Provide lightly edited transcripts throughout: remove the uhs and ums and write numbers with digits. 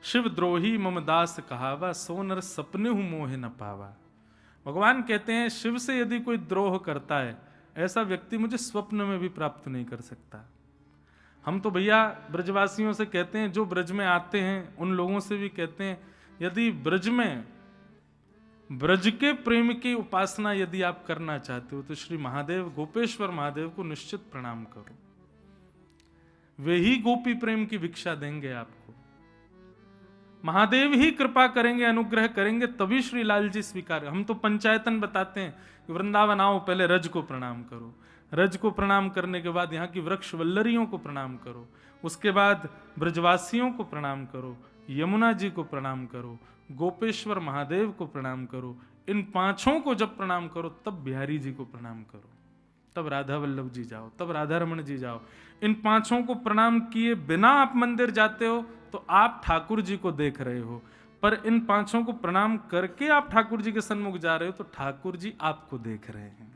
शिवद्रोही मम दास कहावा, सो नर सपने हूं मोह न पावा। भगवान कहते हैं शिव से यदि कोई द्रोह करता है, ऐसा व्यक्ति मुझे स्वप्न में भी प्राप्त नहीं कर सकता। हम तो भैया ब्रजवासियों से कहते हैं, जो ब्रज में आते हैं उन लोगों से भी कहते हैं, यदि ब्रज में ब्रज के प्रेम की उपासना यदि आप करना चाहते हो तो श्री महादेव, गोपेश्वर महादेव को निश्चित प्रणाम करो। वे ही गोपी प्रेम की भिक्षा देंगे आपको। महादेव ही कृपा करेंगे, अनुग्रह करेंगे, तभी श्री लाल जी स्वीकार। हम तो पंचायतन बताते हैं कि वृंदावन आओ, पहले रज को प्रणाम करो, रज को प्रणाम करने के बाद यहाँ की वृक्ष वल्लरियों को प्रणाम करो, उसके बाद ब्रजवासियों को प्रणाम करो, यमुना जी को प्रणाम करो, गोपेश्वर महादेव को प्रणाम करो। इन पांचों को जब प्रणाम करो तब बिहारी जी को प्रणाम करो, तब राधा वल्लभ जी जाओ, तब राधा रमण जी जाओ। इन पांचों को प्रणाम किए बिना आप मंदिर जाते हो तो आप ठाकुर जी को देख रहे हो, पर इन पांचों को प्रणाम करके आप ठाकुर जी के सन्मुख जा रहे हो तो ठाकुर जी आपको देख रहे हैं।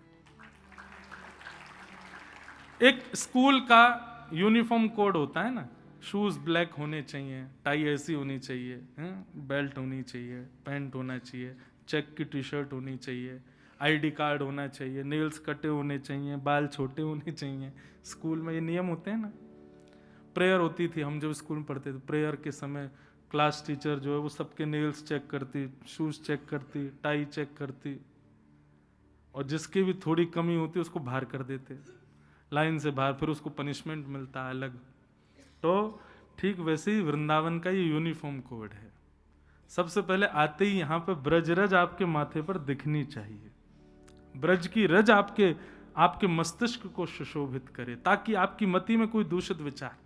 एक स्कूल का यूनिफॉर्म कोड होता है ना, शूज ब्लैक होने चाहिए, टाई ऐसी होनी चाहिए, बेल्ट होनी चाहिए, पैंट होना चाहिए, चेक की टी शर्ट होनी चाहिए, आईडी कार्ड होना चाहिए, नेल्स कटे होने चाहिए, बाल छोटे होने चाहिए। स्कूल में ये नियम होते हैं ना। प्रेयर होती थी, हम जब स्कूल में पढ़ते थे, प्रेयर के समय क्लास टीचर जो है वो सबके नेल्स चेक करती, शूज चेक करती, टाई चेक करती, और जिसकी भी थोड़ी कमी होती उसको बाहर कर देते लाइन से बाहर, फिर उसको पनिशमेंट मिलता है अलग। तो ठीक वैसे ही वृंदावन का ये यूनिफॉर्म कोड है। सबसे पहले आते ही यहाँ पे ब्रजरज आपके माथे पर दिखनी चाहिए, ब्रज की रज आपके मस्तिष्क को सुशोभित करे, ताकि आपकी मति में कोई दूषित विचार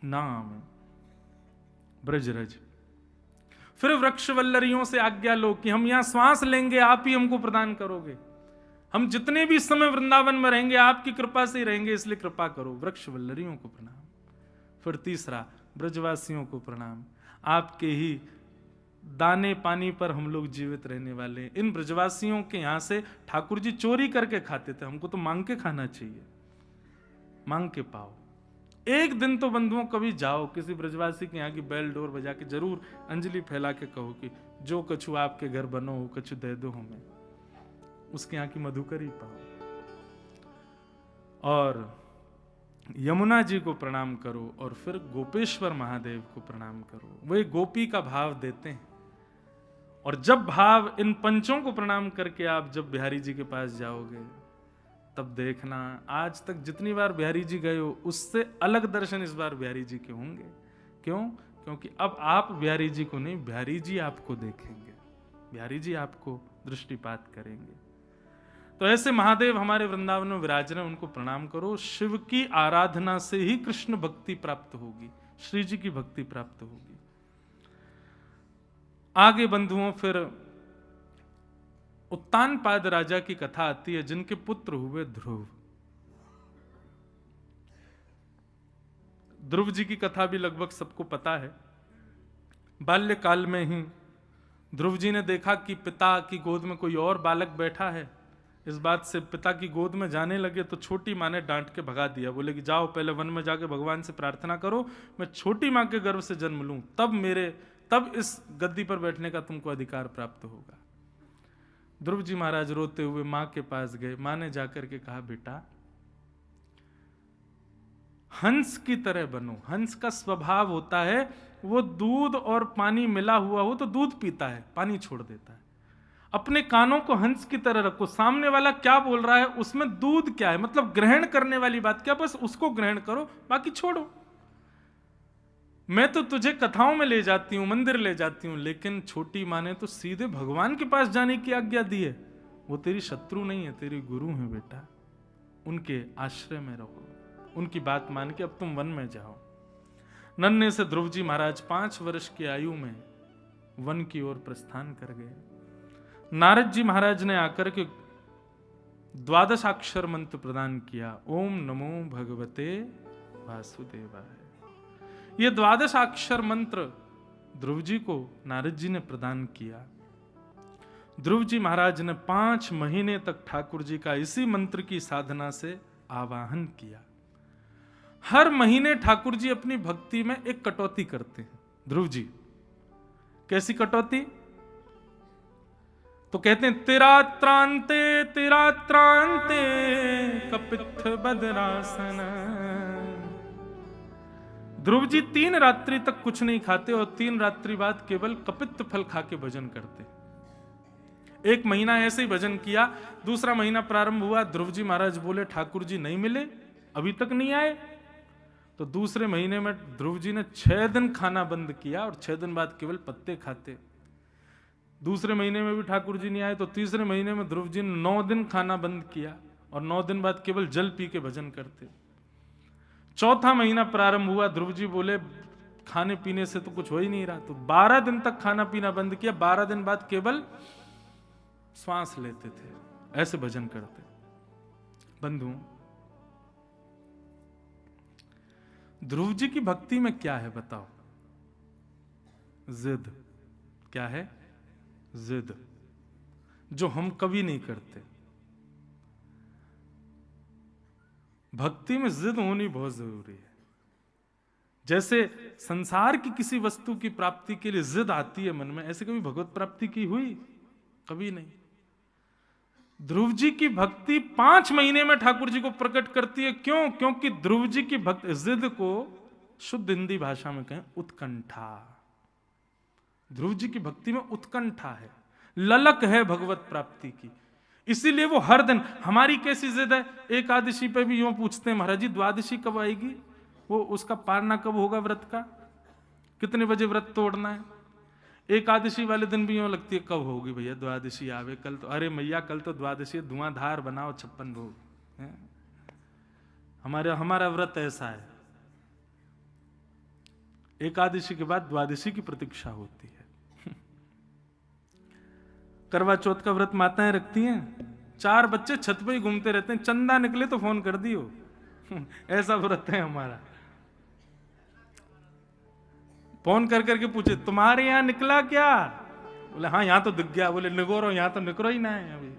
ना आवे। ब्रजरज। फिर वृक्ष वल्लरियों से आज्ञा लो कि हम यहां श्वास लेंगे आप ही हमको प्रदान करोगे, हम जितने भी समय वृंदावन में रहेंगे आपकी कृपा से ही रहेंगे, इसलिए कृपा करो। वृक्ष वल्लरियों को प्रणाम। फिर तीसरा, ब्रजवासियों को प्रणाम। आपके ही दाने पानी पर हम लोग जीवित रहने वाले। इन ब्रजवासियों के यहां से ठाकुर जी चोरी करके खाते थे, हमको तो मांग के खाना चाहिए, मांग के पाओ। एक दिन तो बंधुओं कभी जाओ किसी ब्रजवासी के यहाँ की बेल डोर बजा के जरूर अंजलि फैला के कहो कि जो कछु आपके घर बनो हो कछु दे दो हमें, उसके यहाँ की मधुकरी पाओ। और यमुना जी को प्रणाम करो और फिर गोपेश्वर महादेव को प्रणाम करो। वे गोपी का भाव देते हैं। और जब भाव इन पंचों को प्रणाम करके आप जब बिहारी जी के पास जाओगे तब देखना, आज तक जितनी बार बिहारी जी गए हो उससे अलग दर्शन इस बार बिहारी जी के होंगे। क्यों? क्योंकि अब आप बिहारी जी को नहीं, बिहारी जी आपको देखेंगे, बिहारी जी आपको दृष्टिपात करेंगे। तो ऐसे महादेव हमारे वृंदावन में विराज रहे, उनको प्रणाम करो। शिव की आराधना से ही कृष्ण भक्ति प्राप्त होगी, श्री जी की भक्ति प्राप्त होगी। आगे बंधुओं फिर उत्तानपाद राजा की कथा आती है, जिनके पुत्र हुए ध्रुव। ध्रुव जी की कथा भी लगभग सबको पता है। बाल्यकाल में ही ध्रुव जी ने देखा कि पिता की गोद में कोई और बालक बैठा है। इस बात से पिता की गोद में जाने लगे तो छोटी माँ ने डांट के भगा दिया, बोले कि जाओ पहले वन में जाके भगवान से प्रार्थना करो, मैं छोटी माँ के गर्भ से जन्म लूं, तब इस गद्दी पर बैठने का तुमको अधिकार प्राप्त होगा। ध्रुव जी महाराज रोते हुए माँ के पास गए। माँ ने जाकर के कहा, बेटा हंस की तरह बनो। हंस का स्वभाव होता है वो दूध और पानी मिला हुआ हो तो दूध पीता है, पानी छोड़ देता है। अपने कानों को हंस की तरह रखो, सामने वाला क्या बोल रहा है उसमें दूध क्या है, मतलब ग्रहण करने वाली बात क्या, बस उसको ग्रहण करो, बाकी छोड़ो। मैं तो तुझे कथाओं में ले जाती हूं, मंदिर ले जाती हूं, लेकिन छोटी माँ ने तो सीधे भगवान के पास जाने की आज्ञा दी है। वो तेरी शत्रु नहीं है, तेरी गुरु है बेटा, उनके आश्रय में रहो, उनकी बात मान के अब तुम वन में जाओ। नन्हे से ध्रुव जी महाराज 5 वर्ष की आयु में वन की ओर प्रस्थान कर गए। नारद जी महाराज ने आकर के 12 अक्षर मंत्र प्रदान किया, ओम नमो भगवते वासुदेवाय। ये 12 अक्षर मंत्र ध्रुव जी को नारद जी ने प्रदान किया। ध्रुव जी महाराज ने 5 महीने तक ठाकुर जी का इसी मंत्र की साधना से आवाहन किया। हर महीने ठाकुर जी अपनी भक्ति में एक कटौती करते हैं। ध्रुव जी कैसी कटौती? तो कहते हैं तेरा त्रांते कपित्थ बदरासन। ध्रुव जी 3 रात्रि तक कुछ नहीं खाते और 3 रात्रि बाद केवल कपित्थ फल खा के भजन करते। 1 महीना ऐसे ही भजन किया। दूसरा महीना प्रारंभ हुआ, ध्रुव जी महाराज बोले ठाकुर जी नहीं मिले, अभी तक नहीं आए। तो दूसरे महीने में ध्रुव जी ने 6 दिन खाना बंद किया और 6 दिन बाद केवल पत्ते खाते। दूसरे महीने में भी ठाकुर जी नहीं आए तो तीसरे महीने में ध्रुव जी ने 9 दिन खाना बंद किया और 9 दिन बाद केवल जल पी के भजन करते। चौथा महीना प्रारंभ हुआ, ध्रुव जी बोले खाने पीने से तो कुछ हो ही नहीं रहा, तो 12 दिन तक खाना पीना बंद किया। 12 दिन बाद केवल श्वास लेते थे, ऐसे भजन करते। बंधु, ध्रुव जी की भक्ति में क्या है बताओ? जिद। क्या है? जिद, जो हम कभी नहीं करते। भक्ति में जिद होनी बहुत जरूरी है। जैसे संसार की किसी वस्तु की प्राप्ति के लिए जिद आती है मन में, ऐसे कभी भगवत प्राप्ति की हुई? कभी नहीं। ध्रुव जी की भक्ति 5 महीने में ठाकुर जी को प्रकट करती है। क्यों? क्योंकि ध्रुव जी की भक्ति, जिद को शुद्ध हिंदी भाषा में कहें उत्कंठा। ध्रुव जी की भक्ति में उत्कंठा है, ललक है भगवत प्राप्ति की। इसीलिए वो हर दिन, हमारी कैसी जिद है, एकादशी पे भी यूं पूछते हैं महाराज जी द्वादशी कब आएगी, वो उसका पारना कब होगा, व्रत का कितने बजे व्रत तोड़ना है। एकादशी वाले दिन भी यूं लगती है कब होगी भैया द्वादशी आवे, कल तो, अरे मैया कल तो द्वादशी, धुआंधार बनाओ 56 भोग। हमारा व्रत ऐसा है, एकादशी के बाद द्वादशी की प्रतीक्षा होती है। करवा चौथ का व्रत माताएं रखती हैं, 4 बच्चे छत पे ही घूमते रहते हैं, चंदा निकले तो फोन कर दियो। ऐसा व्रत है हमारा। फोन कर करके पूछे तुम्हारे यहां निकला क्या? बोले हाँ यहां तो दिख गया। बोले निगोरो, यहां तो निकरो ही ना है अभी।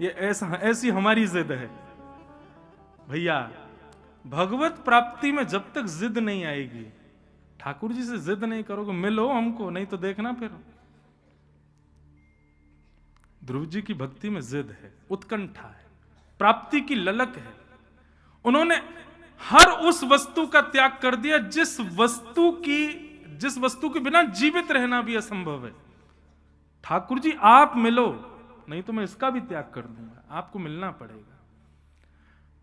ये ऐसी हमारी जिद है भैया। भगवत प्राप्ति में जब तक जिद नहीं आएगी, ठाकुर जी से जिद नहीं करोगे मिलो हमको, नहीं तो देखना फिर। ध्रुव जी की भक्ति में जिद है, उत्कंठा है, प्राप्ति की ललक है। उन्होंने हर उस वस्तु का त्याग कर दिया जिस वस्तु के बिना जीवित रहना भी असंभव है। ठाकुर जी आप मिलो, नहीं तो मैं इसका भी त्याग कर दूंगा, आपको मिलना पड़ेगा।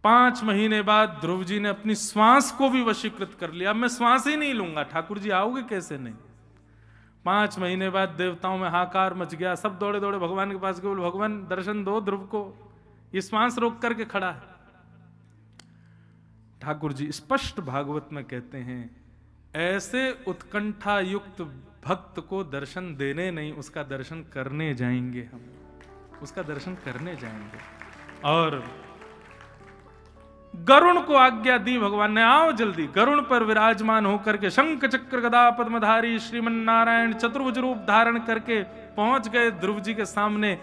5 महीने बाद ध्रुव जी ने अपनी श्वास को भी वशीकृत कर लिया। अब मैं श्वास ही नहीं लूंगा, ठाकुर जी आओगे कैसे नहीं। 5 महीने बाद देवताओं में हाकार मच गया, सब दौड़े दौड़े भगवान के पास गए, बोले भगवान दर्शन दो ध्रुव को, ये श्वास रोक करके खड़ा है। ठाकुर जी स्पष्ट भागवत में कहते हैं, ऐसे उत्कंठा युक्त भक्त को दर्शन देने नहीं, उसका दर्शन करने जाएंगे हम, उसका दर्शन करने जाएंगे। और गरुण को आज्ञा दी भगवान ने, आओ जल्दी। गरुण पर विराजमान होकर के शंख चक्र गदा पद्मधारी श्रीमन नारायण चतुर्भुज रूप धारण करके पहुंच गए ध्रुव जी के सामने।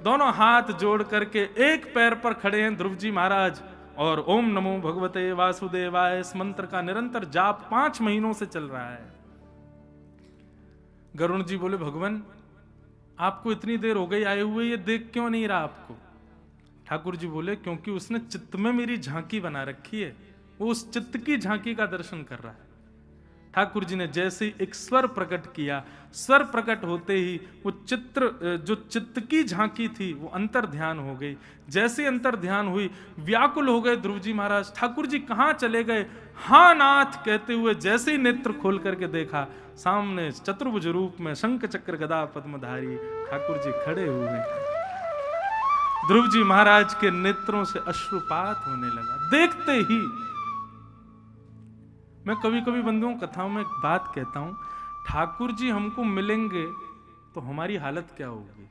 दोनों हाथ जोड़ करके एक पैर पर खड़े हैं ध्रुव जी महाराज, और ओम नमो भगवते वासुदेवाय इस मंत्र का निरंतर जाप 5 महीनों से चल रहा है। गरुण जी बोले भगवान आपको इतनी देर हो गई आए हुए, ये देख क्यों नहीं रहा आपको? ठाकुर जी बोले क्योंकि उसने चित्त में मेरी झांकी बना रखी है, वो उस चित्त की झांकी का दर्शन कर रहा है। ठाकुर जी ने जैसे ही एक स्वर प्रकट किया, स्वर प्रकट होते ही वो जो चित्त की झांकी थी वो अंतर ध्यान हो गई। जैसे अंतर ध्यान हुई, व्याकुल हो गए ध्रुव जी महाराज। ठाकुर जी कहां चले गए? हाँ नाथ कहते हुए जैसे ही नेत्र खोल करके देखा, सामने चतुर्भुज रूप में शंख चक्र गदा पद्मधारी ठाकुर जी खड़े हुए। ध्रुव जी महाराज के नेत्रों से अश्रुपात होने लगा देखते ही। मैं कभी कभी बंधुओं कथाओं में एक बात कहता हूं, ठाकुर जी हमको मिलेंगे तो हमारी हालत क्या होगी?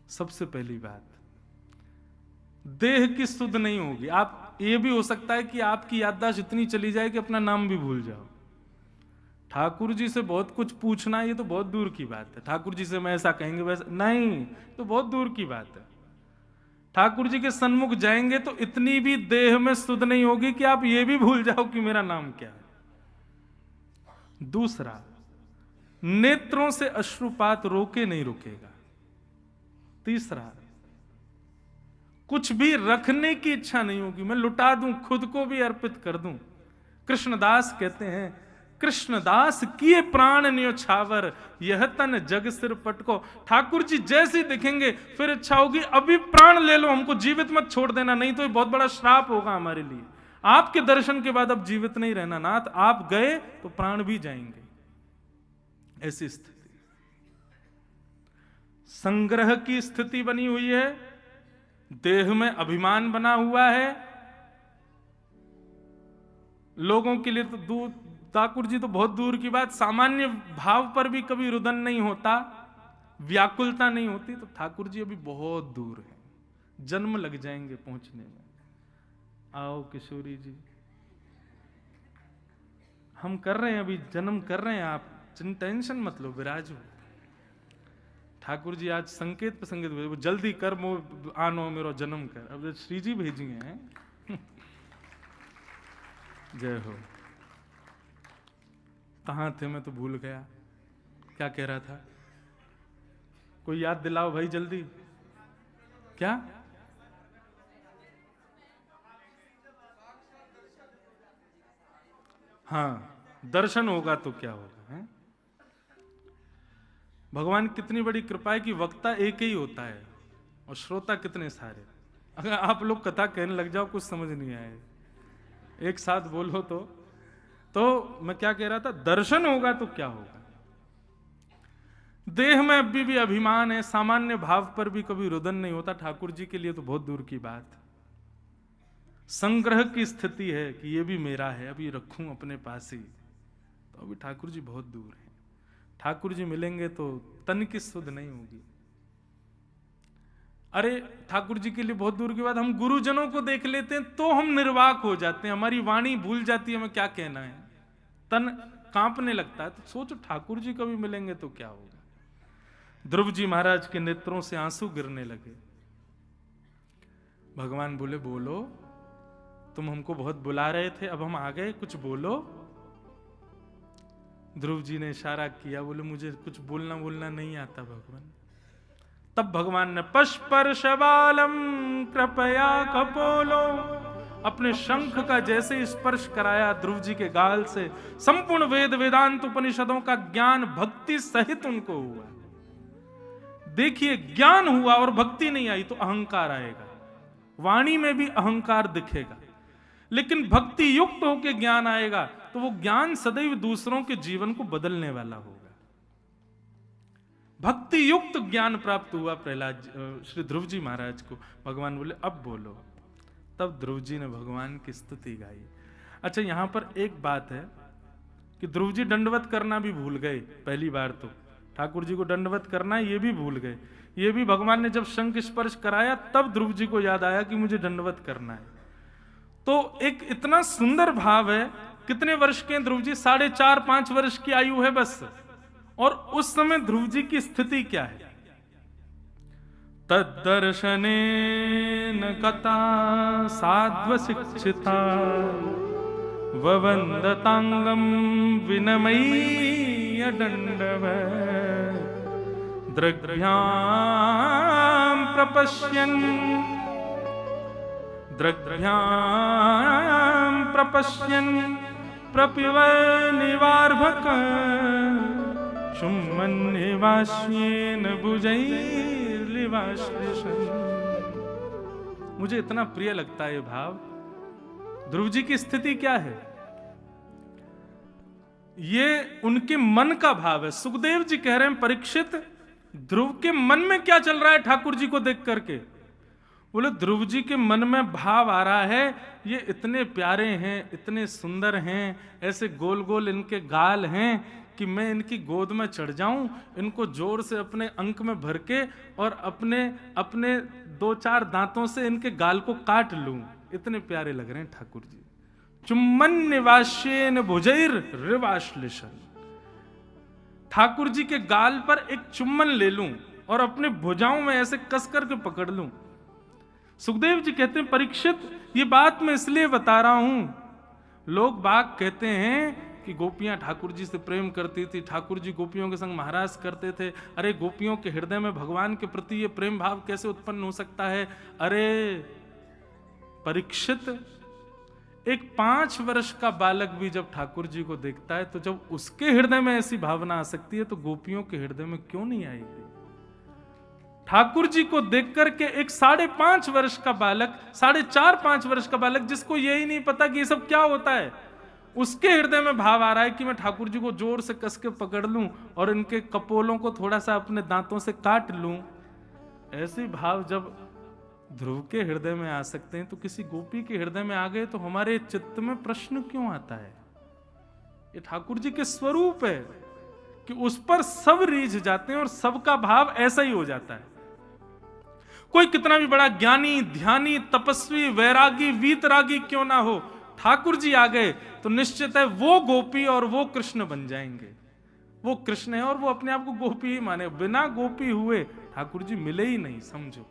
सबसे पहली बात, देह की सुध नहीं होगी। आप ये भी हो सकता है कि आपकी याददाश्त इतनी चली जाए कि अपना नाम भी भूल जाओ। ठाकुर जी से बहुत कुछ पूछना ये तो बहुत दूर की बात है। ठाकुर जी से मैं ऐसा कहेंगे वैसा नहीं, तो बहुत दूर की बात है। ठाकुर जी के सन्मुख जाएंगे तो इतनी भी देह में सुध नहीं होगी कि आप ये भी भूल जाओ कि मेरा नाम क्या है। दूसरा, नेत्रों से अश्रुपात रोके नहीं रुकेगा। तीसरा, कुछ भी रखने की इच्छा नहीं होगी, मैं लुटा दूं, खुद को भी अर्पित कर दूं। कृष्णदास कहते हैं, कृष्णदास किए प्राण न्योछावर, यह तन जग सिर पटको। ठाकुर जी जैसे दिखेंगे फिर इच्छा होगी अभी प्राण ले लो, हमको जीवित मत छोड़ देना, नहीं तो ये बहुत बड़ा श्राप होगा हमारे लिए। आपके दर्शन के बाद अब जीवित नहीं रहना नाथ, आप गए तो प्राण भी जाएंगे। ऐसी स्थिति, संग्रह की स्थिति बनी हुई है, देह में अभिमान बना हुआ है। लोगों के लिए तो दूर, ठाकुर जी तो बहुत दूर की बात, सामान्य भाव पर भी कभी रुदन नहीं होता, व्याकुलता नहीं होती, तो ठाकुर जी अभी बहुत दूर है, जन्म लग जाएंगे पहुंचने में। आओ किशोरी जी, हम कर रहे हैं, अभी जन्म कर रहे हैं, आप टेंशन मत लो, विराजो। ठाकुर जी आज संकेत पे संकेत, वो जल्दी कर मो आनो मेरो जन्म कर, अब श्री जी भेजिए हैं। जय हो। कहाँ थे, मैं तो भूल गया, क्या कह रहा था, कोई याद दिलाओ भाई जल्दी। क्या? हाँ, दर्शन होगा तो क्या होगा, है? भगवान कितनी बड़ी कृपा है कि वक्ता एक ही होता है और श्रोता कितने सारे। अगर आप लोग कथा कहने लग जाओ कुछ समझ नहीं आए, एक साथ बोलो तो मैं क्या कह रहा था, दर्शन होगा तो क्या होगा। देह में अभी भी अभिमान है, सामान्य भाव पर भी कभी रुदन नहीं होता, ठाकुर जी के लिए तो बहुत दूर की बात। संग्रह की स्थिति है कि ये भी मेरा है, अभी रखूं अपने पास ही, तो अभी ठाकुर जी बहुत दूर है। ठाकुर जी मिलेंगे तो तन की सुध नहीं होगी। अरे ठाकुर जी के लिए बहुत दूर की बात, हम गुरुजनों को देख लेते हैं तो हम निर्वाक हो जाते हैं, हमारी वाणी भूल जाती है हमें क्या कहना है, तन कांपने लगता है। तो सोचो ठाकुर जी कभी मिलेंगे तो क्या होगा। ध्रुव जी महाराज के नेत्रों से आंसू गिरने लगे। भगवान बोले, बोलो, तुम हमको बहुत बुला रहे थे, अब हम आ गए, कुछ बोलो। ध्रुव जी ने इशारा किया, बोले मुझे कुछ बोलना नहीं आता भगवान। तब भगवान ने पशपर्शबालम कृपया कपोलो, अपने शंख का जैसे स्पर्श कराया ध्रुव जी के गाल से, संपूर्ण वेद वेदांत उपनिषदों का ज्ञान भक्ति सहित उनको हुआ। देखिए, ज्ञान हुआ और भक्ति नहीं आई तो अहंकार आएगा, वाणी में भी अहंकार दिखेगा, लेकिन भक्ति युक्त होकर ज्ञान आएगा तो वो ज्ञान सदैव दूसरों के जीवन को बदलने वाला होगा। भक्ति युक्त ज्ञान प्राप्त हुआ प्रहलाद श्री ध्रुव जी महाराज को। भगवान बोले, अब बोलो। तब ध्रुव जी ने भगवान की स्तुति गाई। अच्छा, यहां पर एक बात है कि ध्रुव जी दंडवत करना भी भूल गए। पहली बार तो ठाकुर जी को दंडवत करना है ये भी भूल गए। ये भी भगवान ने जब शंख स्पर्श कराया तब ध्रुव जी को याद आया कि मुझे दंडवत करना है। तो एक इतना सुंदर भाव है। कितने वर्ष के ध्रुव जी? 4.5-5 वर्ष की आयु है बस। और उस समय ध्रुव जी की स्थिति क्या है? तद्दर्शने न कथा साध्व शिक्षिता ववंदतांगम विनमय्य दंडव दृग्भ्यां प्रपश्यन् प्रपिव निवार्भक शुम्मन्निवास्येन भुजैर्लिवाश्लिषन्। मुझे इतना प्रिय लगता है ये भाव। ध्रुव जी की स्थिति क्या है? ये उनके मन का भाव है। सुखदेव जी कह रहे हैं, परीक्षित, ध्रुव के मन में क्या चल रहा है ठाकुर जी को देख करके? बोले, ध्रुव जी के मन में भाव आ रहा है, ये इतने प्यारे हैं, इतने सुंदर हैं, ऐसे गोल गोल इनके गाल हैं कि मैं इनकी गोद में चढ़ जाऊं, इनको जोर से अपने अंक में भर के और अपने अपने 2-4 दांतों से इनके गाल को काट लूं। इतने प्यारे लग रहे हैं ठाकुर जी। चुम्बन निवास्येन भुजैर्लिवाश्लिषन्। ठाकुर जी के गाल पर एक चुम्बन ले लूं और अपने भुजाओं में ऐसे कस करके पकड़ लूं। सुखदेव जी कहते हैं परीक्षित, ये बात मैं इसलिए बता रहा हूं, लोग बाग कहते हैं कि गोपियां ठाकुर जी से प्रेम करती थी, ठाकुर जी गोपियों के संग महाराज करते थे। अरे गोपियों के हृदय में भगवान के प्रति ये प्रेम भाव कैसे उत्पन्न हो सकता है? अरे परीक्षित, एक 5 वर्ष का बालक भी जब ठाकुर जी को देखता है तो जब उसके हृदय में ऐसी भावना आ सकती है तो गोपियों के हृदय में क्यों नहीं आएगी? ठाकुर जी को देख करके एक 5.5 वर्ष का बालक, 4.5-5 वर्ष का बालक, जिसको यही नहीं पता कि ये सब क्या होता है, उसके हृदय में भाव आ रहा है कि मैं ठाकुर जी को जोर से कस के पकड़ लूं और इनके कपोलों को थोड़ा सा अपने दांतों से काट लूं। ऐसे भाव जब ध्रुव के हृदय में आ सकते हैं तो किसी गोपी के हृदय में आ गए तो हमारे चित्त में प्रश्न क्यों आता है? ये ठाकुर जी के स्वरूप है कि उस पर सब रीझ जाते हैं और सबका भाव ऐसा ही हो जाता है। कोई कितना भी बड़ा ज्ञानी, ध्यानी, तपस्वी, वैरागी, वीतरागी क्यों ना हो, ठाकुर जी आ गए तो निश्चित है वो गोपी और वो कृष्ण बन जाएंगे। वो कृष्ण है और वो अपने आप को गोपी ही माने, बिना गोपी हुए ठाकुर जी मिले ही नहीं, समझो।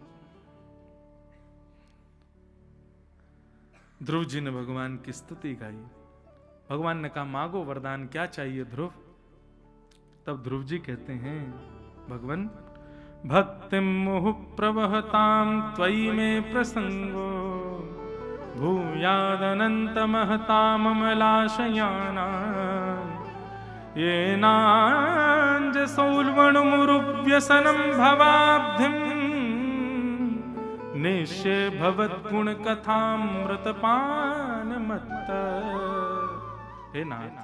ध्रुव जी ने भगवान की स्तुति गाई। भगवान ने कहा मांगो वरदान, क्या चाहिए ध्रुव? तब ध्रुव जी कहते हैं, भगवान भक्तिं मुहुः प्रवहतां त्वयि मे प्रसंगो भूयादनन्तमहताममलाशयानां येनाञ्जसौल्वणमुरुव्यसनं भवाब्धिं निश्चय भवद्गुणकथामृतपानमत्त। हे नाथ,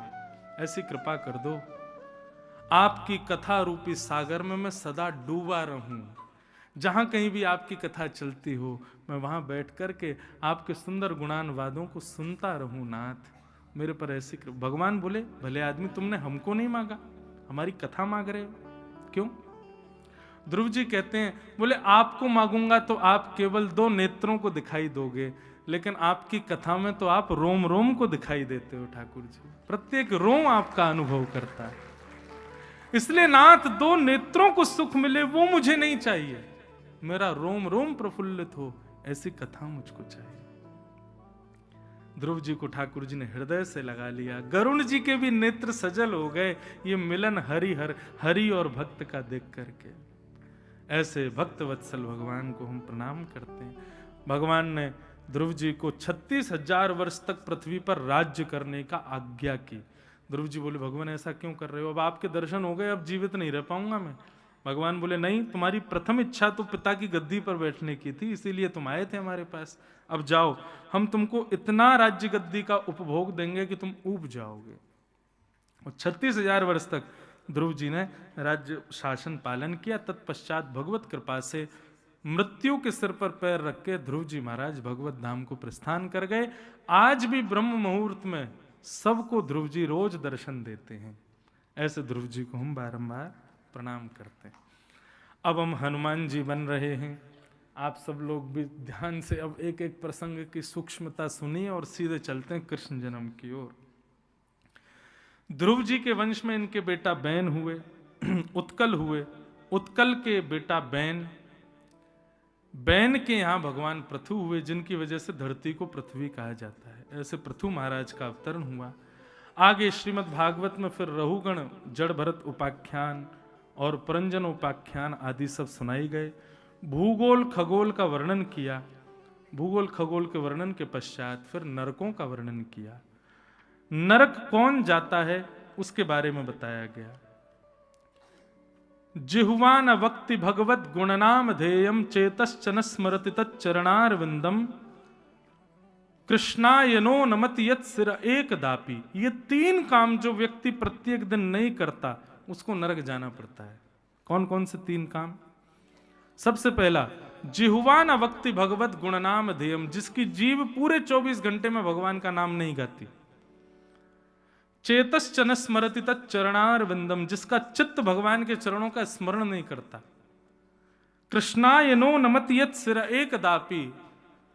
ऐसी कृपा कर दो, आपकी कथा रूपी सागर में मैं सदा डूबा रहूं। जहां कहीं भी आपकी कथा चलती हो मैं वहां बैठ करके आपके सुंदर गुणानुवादों को सुनता रहूं। नाथ, मेरे पर ऐसी भगवान बोले, भले आदमी, तुमने हमको नहीं मांगा, हमारी कथा मांग रहे हो, क्यों? ध्रुव जी कहते हैं, बोले आपको मांगूंगा तो आप केवल 2 नेत्रों को दिखाई दोगे, लेकिन आपकी कथा में तो आप रोम रोम को दिखाई देते हो ठाकुर जी, प्रत्येक रोम आपका अनुभव करता है। इसलिए नाथ, 2 नेत्रों को सुख मिले वो मुझे नहीं चाहिए, मेरा रोम रोम प्रफुल्लित हो, ऐसी कथा मुझको चाहिए। ध्रुव जी को ठाकुर जी ने हृदय से लगा लिया। गरुण जी के भी नेत्र सजल हो गए ये मिलन हरि और भक्त का देख करके। ऐसे भक्त वत्सल भगवान को हम प्रणाम करते हैं। भगवान ने ध्रुव जी को 36,000 वर्ष तक पृथ्वी पर राज्य करने का आज्ञा की। ध्रुव जी बोले, भगवान ऐसा क्यों कर रहे हो? अब आपके दर्शन हो गए, अब जीवित नहीं रह पाऊंगा मैं। भगवान बोले, नहीं, तुम्हारी प्रथम इच्छा तो पिता की गद्दी पर बैठने की थी, इसीलिए तुम आए थे हमारे पास। अब जाओ, हम तुमको इतना राज्य गद्दी का उपभोग देंगे कि तुम ऊब जाओगे। और 36,000 वर्ष तक ध्रुव जी ने राज्य शासन पालन किया। तत्पश्चात भगवत कृपा से मृत्यु के सिर पर पैर रख के ध्रुव जी महाराज भगवत धाम को प्रस्थान कर गए। आज भी ब्रह्म मुहूर्त में सबको ध्रुव जी रोज दर्शन देते हैं। ऐसे ध्रुव जी को हम बारंबार प्रणाम करते हैं। अब हम हनुमान जी बन रहे हैं। आप सब लोग भी ध्यान से अब एक एक प्रसंग की सूक्ष्मता सुनिए और सीधे चलते हैं कृष्ण जन्म की ओर। ध्रुव जी के वंश में इनके बेटा बैन हुए, उत्कल हुए, उत्कल के बेटा बैन के यहाँ भगवान पृथु हुए, जिनकी वजह से धरती को पृथ्वी कहा जाता है। ऐसे पृथु महाराज का अवतरण हुआ। आगे श्रीमद् भागवत में फिर रहुगण, जड़ भरत उपाख्यान और परंजन उपाख्यान आदि सब सुनाई गए। भूगोल खगोल का वर्णन किया। भूगोल खगोल के वर्णन के पश्चात फिर नरकों का वर्णन किया। नरक कौन जाता है उसके बारे में बताया गया। जिह्वान वक्ति भगवत गुणनाम ध्येयम चेतश्चन स्मरति तच्चरणारविंदम कृष्णायनो नमति यत् सिर एकदापि। ये 3 काम जो व्यक्ति प्रत्येक दिन नहीं करता उसको नरक जाना पड़ता है। कौन कौन से 3 काम? सबसे पहला, जिह्वान वक्ति भगवत गुणनाम ध्येयम, जिसकी जीव पूरे 24 घंटे में भगवान का नाम नहीं गाती। चेतश्चन स्मरति तच्चरणारविंदम, जिसका चित्त भगवान के चरणों का स्मरण नहीं करता। कृष्णायनो नमति यत् सिर एकदापि,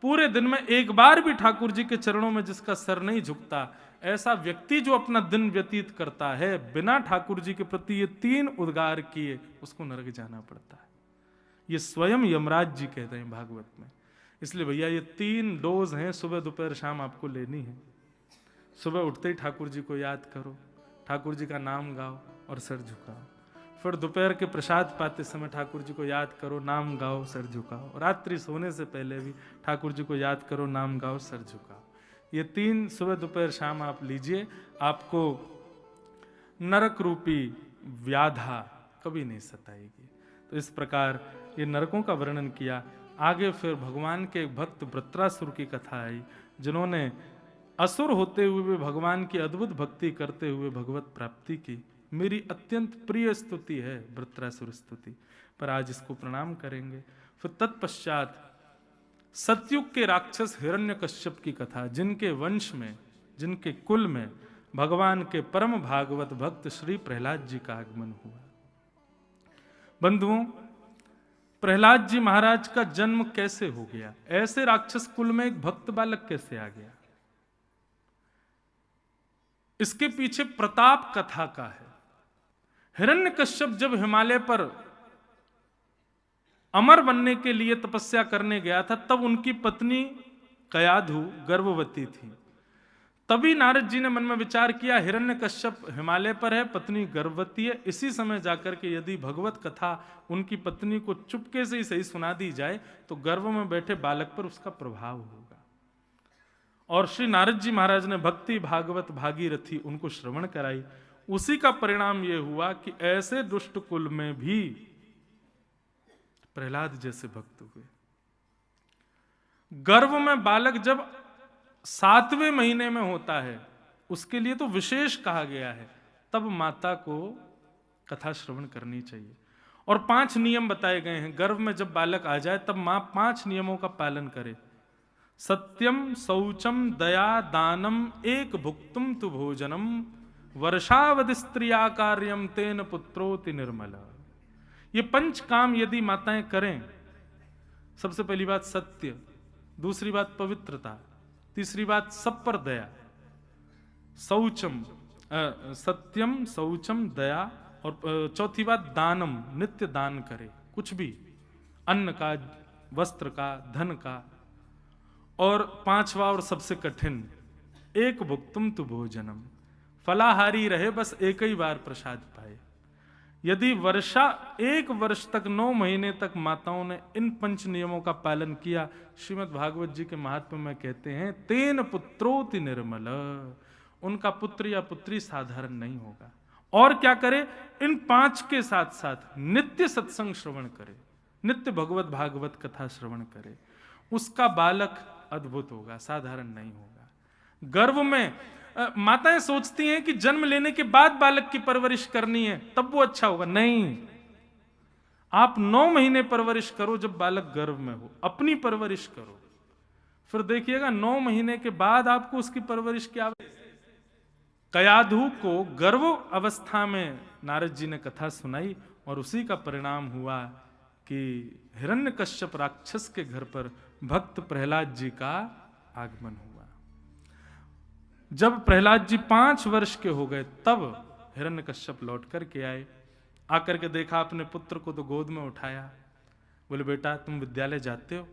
पूरे दिन में एक बार भी ठाकुर जी के चरणों में जिसका सर नहीं झुकता, ऐसा व्यक्ति जो अपना दिन व्यतीत करता है बिना ठाकुर जी के प्रति ये 3 उद्गार किए, उसको नरक जाना पड़ता है। ये स्वयं यमराज जी कहते हैं भागवत में। इसलिए भैया ये 3 डोज हैं, सुबह दोपहर शाम आपको लेनी है। सुबह उठते ही ठाकुर जी को याद करो, ठाकुर जी का नाम गाओ और सर झुकाओ। फिर दोपहर के प्रसाद पाते समय ठाकुर जी को याद करो, नाम गाओ, सर झुकाओ। रात्रि सोने से पहले भी ठाकुर जी को याद करो, नाम गाओ, सर झुकाओ। ये 3 सुबह दोपहर शाम आप लीजिए, आपको नरक रूपी व्याधा कभी नहीं सताएगी। तो इस प्रकार ये नरकों का वर्णन किया। आगे फिर भगवान के एक भक्त वृत्रासुर की कथा आई, जिन्होंने असुर होते हुए भी भगवान की अद्भुत भक्ति करते हुए भगवत प्राप्ति की। मेरी अत्यंत प्रिय स्तुति है वृत्रासुर स्तुति, पर आज इसको प्रणाम करेंगे। फिर तत्पश्चात सतयुग के राक्षस हिरण्यकश्यप की कथा, जिनके वंश में, जिनके कुल में भगवान के परम भागवत भक्त श्री प्रहलाद जी का आगमन हुआ। बंधुओं, प्रहलाद जी महाराज का जन्म कैसे हो गया? ऐसे राक्षस कुल में एक भक्त बालक कैसे आ गया? इसके पीछे प्रताप कथा का है। हिरण्यकश्यप जब हिमालय पर अमर बनने के लिए तपस्या करने गया था, तब उनकी पत्नी कयाधु गर्भवती थी। तभी नारद जी ने मन में विचार किया, हिरण्यकश्यप हिमालय पर है, पत्नी गर्भवती है, इसी समय जाकर के यदि भगवत कथा उनकी पत्नी को चुपके से ही सही सुना दी जाए तो गर्भ में बैठे बालक पर उसका प्रभाव होगा। और श्री नारद जी महाराज ने भक्ति भागवत भागीरथी उनको श्रवण कराई। उसी का परिणाम यह हुआ कि ऐसे दुष्ट कुल में भी प्रहलाद जैसे भक्त हुए। गर्भ में बालक जब 7वें महीने में होता है, उसके लिए तो विशेष कहा गया है, तब माता को कथा श्रवण करनी चाहिए। और 5 नियम बताए गए हैं। गर्भ में जब बालक आ जाए तब मां 5 नियमों का पालन करे। सत्यम, शौचम, दया, दानम, एक भुक्तुम तु भोजनम, वर्षावधि स्त्रिया कार्यम तेन पुत्रोति निर्मल। ये 5 काम यदि माताएं करें, सबसे पहली बात सत्य, दूसरी बात पवित्रता, तीसरी बात सब पर दया, शौचम, सत्यम, शौचम, दया, और चौथी बात दानम, नित्य दान करे, कुछ भी, अन्न का, वस्त्र का, धन का। और 5वां और सबसे कठिन, एक भुक्तुम तु भोजनम, फलाहारी रहे, बस एक ही बार प्रसाद पाए। यदि 1 वर्ष तक 9 महीने तक माताओं ने इन 5 नियमों का पालन किया, श्रीमद् भागवत जी के महात्म्य में कहते हैं, तेन पुत्रोति निर्मल, उनका पुत्र या पुत्री साधारण नहीं होगा। और क्या करे? इन 5 के साथ साथ नित्य सत्संग श्रवण करे, नित्य भगवत भागवत कथा श्रवण करे, उसका बालक अद्भुत होगा, साधारण नहीं होगा। गर्भ में माताएं सोचती हैं कि जन्म लेने के बाद बालक की परवरिश करनी है, तब वो अच्छा होगा। नहीं, आप 9 महीने परवरिश करो, जब बालक गर्भ में हो, अपनी परवरिश करो। फिर देखिएगा 9 महीने के बाद आपको उसकी परवरिश की आवश्यकता। कयाधु को गर्भ अवस्था में नारद जी ने कथा सुनाई, और उसी का परिणाम हुआ कि हिरण्यकश्यप राक्षस के घर पर भक्त प्रहलाद जी का आगमन हुआ। जब प्रहलाद जी 5 वर्ष के हो गए, तब हिरण्यकश्यप लौट करके आए। आकर के देखा अपने पुत्र को, तो गोद में उठाया। बोले, बेटा तुम विद्यालय जाते हो?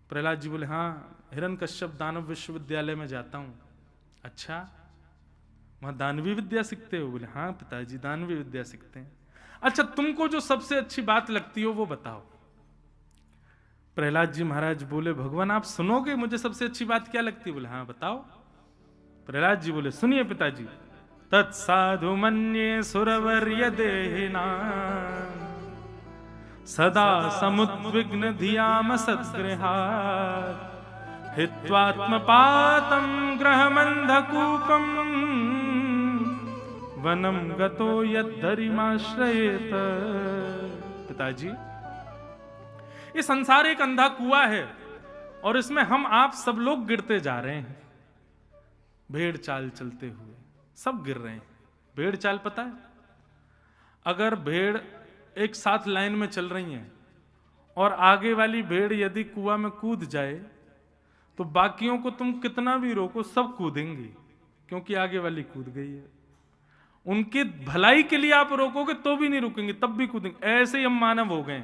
प्रहलाद जी बोले, हाँ, हिरण्यकश्यप दानव विश्वविद्यालय में जाता हूं। अच्छा, वहां दानवी विद्या सीखते हो? बोले, हाँ पिताजी, दानवी विद्या सीखते हैं। अच्छा, तुमको जो सबसे अच्छी बात लगती हो वो बताओ। प्रहलाद जी महाराज बोले, भगवान आप सुनोगे, मुझे सबसे अच्छी बात क्या लगती है? बोले, हाँ बताओ। प्रहलाद जी बोले, सुनिए पिताजी। तत्साधु मन्ये सुरवर्य देहिना सदा समुद्विग्न धियाम सद्गृहात् हित्वात्मपातं ग्रहमन्धकूपं वनम गतो यद्धरिमाश्रयेत। पिताजी, ये संसार एक अंधा कुआं है, और इसमें हम आप सब लोग गिरते जा रहे हैं। भेड़ चाल चलते हुए सब गिर रहे हैं। भेड़ चाल पता है? अगर भेड़ एक साथ लाइन में चल रही हैं और आगे वाली भेड़ यदि कुआं में कूद जाए, तो बाकियों को तुम कितना भी रोको, सब कूदेंगी, क्योंकि आगे वाली कूद गई है। उनकी भलाई के लिए आप रोकोगे तो भी नहीं रुकेंगे, तब भी कूदेंगे। ऐसे ही हम मानव हो गए।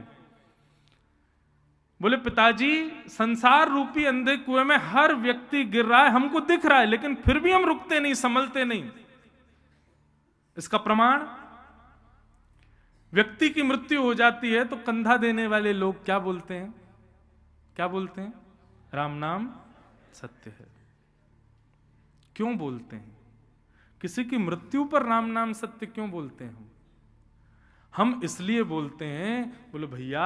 बोले पिताजी संसार रूपी अंधे कुएं में हर व्यक्ति गिर रहा है, हमको दिख रहा है, लेकिन फिर भी हम रुकते नहीं, संभलते नहीं। इसका प्रमाण, व्यक्ति की मृत्यु हो जाती है तो कंधा देने वाले लोग क्या बोलते हैं? क्या बोलते हैं? राम नाम सत्य है। क्यों बोलते हैं? किसी की मृत्यु पर राम नाम सत्य क्यों बोलते हैं? हम इसलिए बोलते हैं, बोले भैया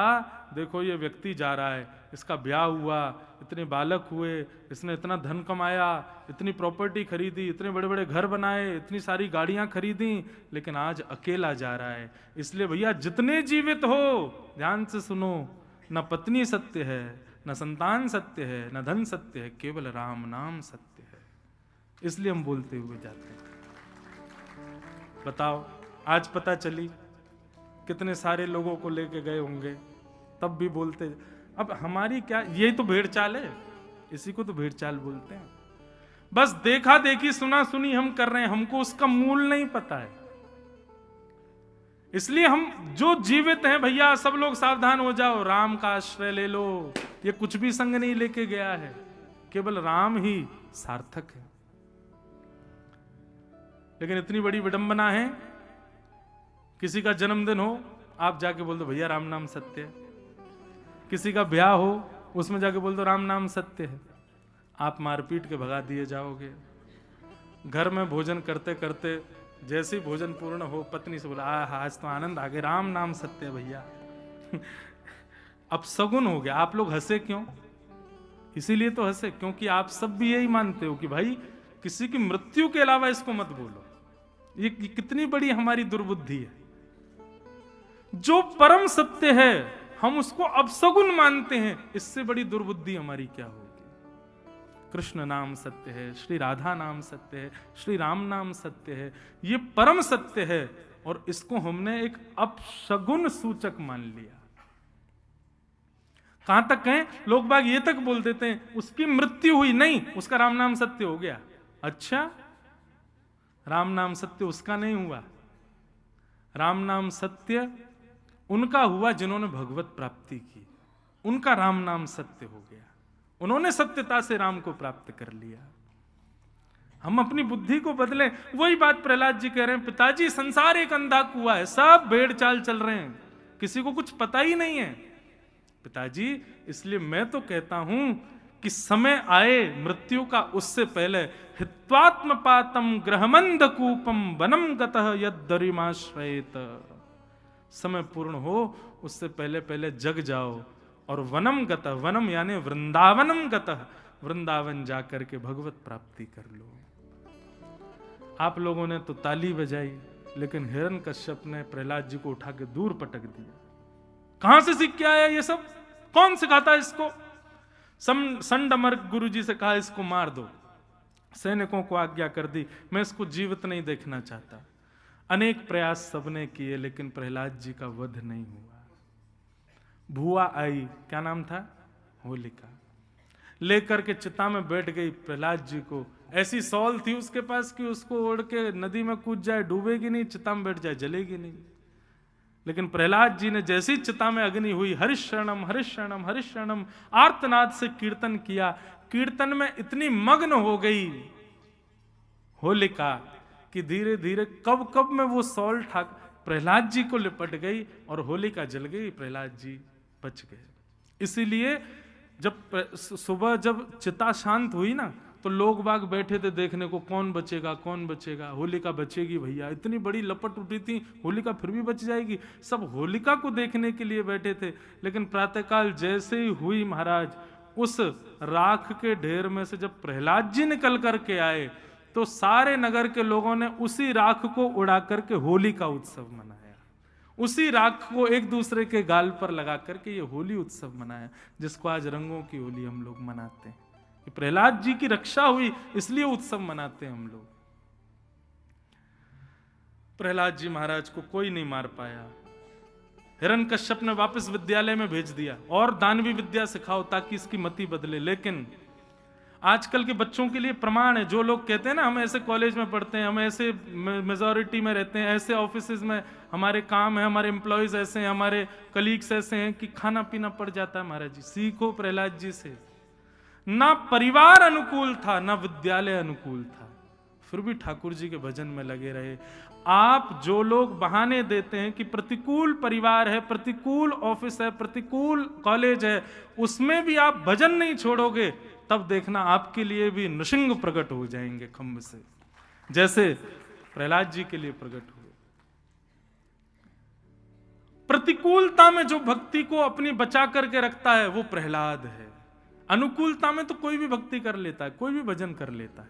देखो ये व्यक्ति जा रहा है, इसका ब्याह हुआ, इतने बालक हुए, इसने इतना धन कमाया, इतनी प्रॉपर्टी खरीदी, इतने बड़े बड़े घर बनाए, इतनी सारी गाड़ियां खरीदी, लेकिन आज अकेला जा रहा है। इसलिए भैया जितने जीवित हो, ध्यान से सुनो, न पत्नी सत्य है, न संतान सत्य है, न धन सत्य है, केवल राम नाम सत्य है। इसलिए हम बोलते हुए जाते हैं। बताओ, आज पता चली कितने सारे लोगों को लेके गए होंगे, तब भी बोलते। अब हमारी क्या, यही तो भेड़ चाल है, इसी को तो भेड़ चाल बोलते हैं। बस देखा देखी सुना सुनी हम कर रहे हैं, हमको उसका मूल नहीं पता है। इसलिए हम जो जीवित हैं भैया, सब लोग सावधान हो जाओ, राम का आश्रय ले लो। ये कुछ भी संग नहीं लेके गया है, केवल राम ही सार्थक है। लेकिन इतनी बड़ी विडंबना है, किसी का जन्मदिन हो, आप जाके बोल दो भैया राम नाम सत्य है। किसी का ब्याह हो, उसमें जाके बोल दो राम नाम सत्य है। आप मारपीट के भगा दिए जाओगे। घर में भोजन करते करते जैसे ही भोजन पूर्ण हो, पत्नी से बोला आज तो आनंद आ गया, राम नाम सत्य है भैया। अब सगुन हो गया। आप लोग हंसे क्यों? इसीलिए तो हंसे क्योंकि आप सब भी यही मानते हो कि भाई किसी की मृत्यु के अलावा इसको मत बोलो। ये कितनी बड़ी हमारी दुर्बुद्धि है। जो परम सत्य है हम उसको अपसगुन मानते हैं, इससे बड़ी दुर्बुद्धि हमारी क्या होगी? कृष्ण नाम सत्य है, श्री राधा नाम सत्य है, श्री राम नाम सत्य है, ये परम सत्य है, और इसको हमने एक अपशगुन सूचक मान लिया। कहां तक है? लोग बाग ये तक बोल देते हैं उसकी मृत्यु हुई, नहीं उसका राम नाम सत्य हो गया। अच्छा, राम नाम सत्य उसका नहीं हुआ। राम नाम सत्य उनका हुआ जिन्होंने भगवत प्राप्ति की, उनका राम नाम सत्य हो गया। उन्होंने सत्यता से राम को प्राप्त कर लिया। हम अपनी बुद्धि को बदलें। वही बात प्रहलाद जी कह रहे हैं, पिताजी संसार एक अंधा कुआं है, सब भेड़ चाल चल रहे हैं, किसी को कुछ पता ही नहीं है। पिताजी इसलिए मैं तो कहता हूं कि समय आए मृत्यु का, उससे पहले हित्वात्मपातम ग्रहमंद कूपम वनम गतः यद्दरिमाश्रयेत। समय पूर्ण हो उससे पहले पहले जग जाओ और वनम गतः, वनम यानी वृंदावनम गतः, वृंदावन जाकर के भगवत प्राप्ति कर लो। आप लोगों ने तो ताली बजाई, लेकिन हिरण्यकश्यप ने प्रहलाद जी को उठा के दूर पटक दिया। कहां से सीख के आया ये सब? कौन सिखाता इसको? संडमर्क गुरु जी से कहा इसको मार दो। सैनिकों को आज्ञा कर दी, मैं इसको जीवित नहीं देखना चाहता। अनेक प्रयास सबने किए, लेकिन प्रहलाद जी का वध नहीं हुआ। भुआ आई, क्या नाम था? होलिका, लेकर के चिता में बैठ गई प्रहलाद जी को। ऐसी सौल थी उसके पास कि उसको ओढ़ के नदी में कूद जाए, डूबेगी नहीं, चिता में बैठ जाए, जलेगी नहीं। लेकिन प्रहलाद जी ने जैसी चिता में अग्नि हुई, हरिशरणम हरिशरणम हरिशरणम आर्तनाद से कीर्तन किया। कीर्तन में इतनी मग्न हो गई होलिका कि धीरे धीरे कब कब में वो सौल ठाक प्रहलाद जी को लिपट गई और होलिका जल गई, प्रहलाद जी बच गए। इसीलिए जब सुबह जब चिता शांत हुई ना, तो लोग बाग बैठे थे देखने को, कौन बचेगा कौन बचेगा। होलिका बचेगी भैया, इतनी बड़ी लपट उठी थी, होलिका फिर भी बच जाएगी। सब होलिका को देखने के लिए बैठे थे। लेकिन प्रातःकाल जैसे ही हुई महाराज, उस राख के ढेर में से जब प्रहलाद जी निकल करके आए, तो सारे नगर के लोगों ने उसी राख को उड़ा करके होली का उत्सव मनाया। उसी राख को एक दूसरे के गाल पर लगा करके ये होली उत्सव मनाया, जिसको आज रंगों की होली हम लोग मनाते हैं। प्रहलाद जी की रक्षा हुई इसलिए उत्सव मनाते हैं हम लोग। प्रहलाद जी महाराज को कोई नहीं मार पाया। हिरण्यकश्यप ने वापस विद्यालय में भेज दिया और दानवी विद्या सिखाओ ताकि इसकी मति बदले। लेकिन आजकल के बच्चों के लिए प्रमाण है। जो लोग कहते हैं ना हम ऐसे कॉलेज में पढ़ते हैं, हम ऐसे मेजॉरिटी में रहते हैं, ऐसे ऑफिसेज में हमारे काम है, हमारे एम्प्लॉयज ऐसे हैं, हमारे कलीग्स ऐसे हैं कि खाना पीना पड़ जाता है। महाराज जी सीखो प्रहलाद जी से। ना परिवार अनुकूल था, ना विद्यालय अनुकूल था, फिर भी ठाकुर जी के भजन में लगे रहे। आप जो लोग बहाने देते हैं कि प्रतिकूल परिवार है, प्रतिकूल ऑफिस है, प्रतिकूल कॉलेज है, उसमें भी आप भजन नहीं छोड़ोगे, तब देखना आपके लिए भी नृसिंह प्रकट हो जाएंगे खम्भ से, जैसे प्रहलाद जी के लिए प्रकट हुए। प्रतिकूलता में जो भक्ति को अपनी बचा करके रखता है वो प्रहलाद है। अनुकूलता में तो कोई भी भक्ति कर लेता है, कोई भी भजन कर लेता है,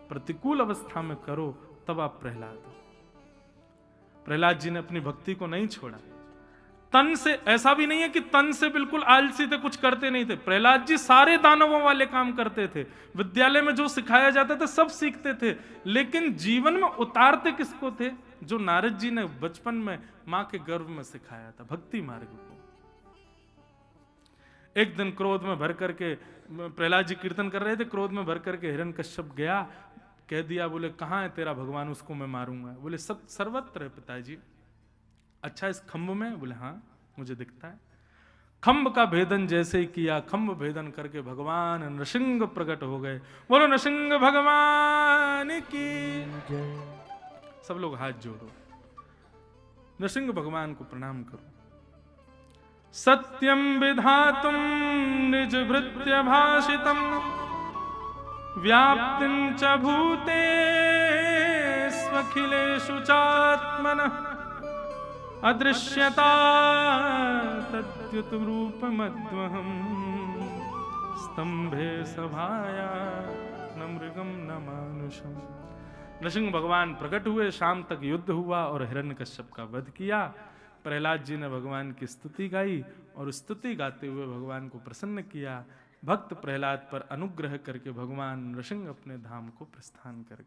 प्रतिकूल अवस्था में करो तब आप प्रहलाद हो। प्रहलाद जी ने अपनी भक्ति को नहीं छोड़ा। तन से, ऐसा भी नहीं है कि तन से बिल्कुल आलसी थे, कुछ करते नहीं थे। प्रहलाद जी सारे दानवों वाले काम करते थे, विद्यालय में जो सिखाया जाता था सब सीखते थे, लेकिन जीवन में उतारते किसको थे? जो नारद जी ने बचपन में मां के गर्भ में सिखाया था, भक्ति मार्ग को। एक दिन क्रोध में भर करके प्रहलाद जी कीर्तन कर रहे थे, क्रोध में भर करके हिरण्यकश्यप गया, कह दिया, बोले कहां है तेरा भगवान, उसको मैं मारूंगा। बोले सब सर्वत्र है पिताजी। अच्छा इस खंभ में? बोले हाँ मुझे दिखता है। खंभ का भेदन जैसे ही किया, खंभ भेदन करके भगवान नृसिंह प्रकट हो गए। बोलो नृसिंह भगवान की। सब लोग हाथ जोड़ो, नृसिंह भगवान को प्रणाम करो। सत्यम विधातुम निज भृत्य भाषितम व्याप्तिं च भूते स्वखिलेषु चात्मनः अदृश्यता तद्युत रूपमद्वहम् स्तंभे सभाया न मृगम न मानुषम। नृसिंह भगवान प्रकट हुए, शाम तक युद्ध हुआ और हिरण्यकश्यप का वध किया। प्रहलाद जी ने भगवान की स्तुति गाई और स्तुति गाते हुए भगवान को प्रसन्न किया। भक्त प्रहलाद पर अनुग्रह करके भगवान नृसिंह अपने धाम को प्रस्थान कर गए।